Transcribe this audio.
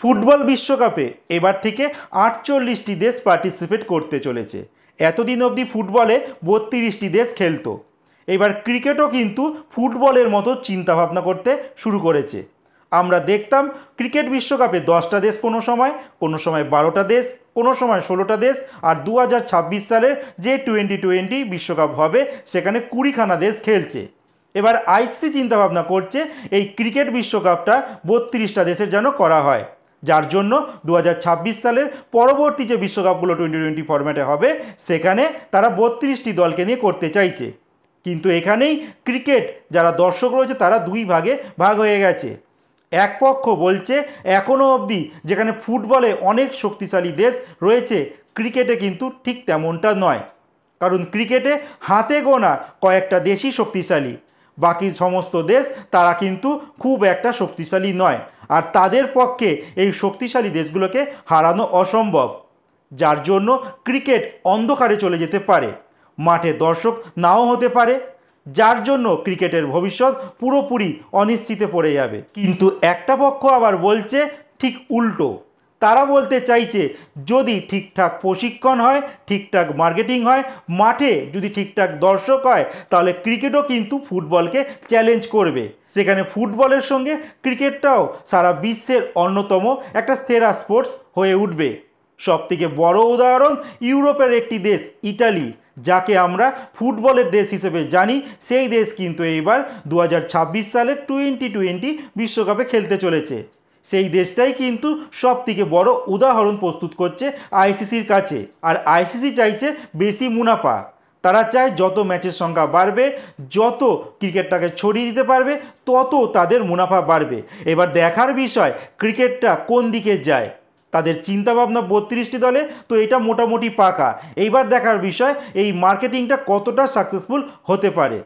Football বিশ্বকাপে এবার থেকে ৪৮টি দেশ পার্টিসিপেট করতে চলেছে। এতদিন অবধি ফুটবলে ৩২টি দেশ খেলতো। এবার ক্রিকেটও কিন্তু ফুটবলের মতো চিন্তাভাবনা করতে শুরু করেছে। আমরা দেখতাম ক্রিকেট বিশ্বকাপে 10টা দেশ, কোনো সময় 12টা দেশ, কোনো সময় 16টা দেশ, আর 2026 সালের যে টোয়েন্টি বিশ্বকাপ হবে সেখানে 20খানা দেশ খেলছে। এবার আইসিসি চিন্তাভাবনা করছে এই ক্রিকেট বিশ্বকাপটা 32টা দেশের যেন করা হয়, যার জন্য 2026 সালের পরবর্তী যে বিশ্বকাপগুলো টোয়েন্টি ফরম্যাটে হবে সেখানে তারা 32টি দলকে নিয়ে করতে চাইছে। কিন্তু এখানেই ক্রিকেট যারা দর্শক রয়েছে তারা দুই ভাগে ভাগ হয়ে গেছে। এক পক্ষ বলছে এখনও অবধি যেখানে ফুটবলে অনেক শক্তিশালী দেশ রয়েছে, ক্রিকেটে কিন্তু ঠিক তেমনটা নয়, কারণ ক্রিকেটে হাতে গোনা কয়েকটা দেশই শক্তিশালী, বাকি সমস্ত দেশ তারা কিন্তু খুব একটা শক্তিশালী নয়, আর তাদের পক্ষে এই শক্তিশালী দেশগুলোকে হারানো অসম্ভব, যার জন্য ক্রিকেট অন্ধকারে চলে যেতে পারে, মাঠে দর্শক নাও হতে পারে, যার জন্য ক্রিকেটের ভবিষ্যৎ পুরোপুরি অনিশ্চিতে পড়ে যাবে। কিন্তু একটা পক্ষ আবার বলছে ঠিক উল্টো। তারা বলতে চাইছে যদি ঠিকঠাক প্রশিক্ষণ হয়, ঠিকঠাক মার্কেটিং হয়, মাঠে যদি ঠিকঠাক দর্শক হয়, তাহলে ক্রিকেটও কিন্তু ফুটবলকে চ্যালেঞ্জ করবে। সেখানে ফুটবলের সঙ্গে ক্রিকেটটাও সারা বিশ্বের অন্যতম একটা সেরা স্পোর্টস হয়ে উঠবে। সবথেকে বড় উদাহরণ ইউরোপের একটি দেশ ইটালি, যাকে আমরা ফুটবলের দেশ হিসেবে জানি, সেই দেশ কিন্তু এইবার 2026 সালে টোয়েন্টি বিশ্বকাপে খেলতে চলেছে। সেই দেশটাই কিন্তু সবথেকে বড় উদাহরণ প্রস্তুত করছে আইসিসির কাছে। আর আইসিসি চাইছে বেশি মুনাফা। তারা চায় যত ম্যাচের সংখ্যা বাড়বে, যত ক্রিকেটটাকে ছড়িয়ে দিতে পারবে, তত তাদের মুনাফা বাড়বে। এবার দেখার বিষয় ক্রিকেটটা কোন দিকে যায়। তাদের চিন্তাভাবনা 32টি দলে, তো এটা মোটামুটি পাকা। এইবার দেখার বিষয় এই মার্কেটিংটা কতটা সাকসেসফুল হতে পারে।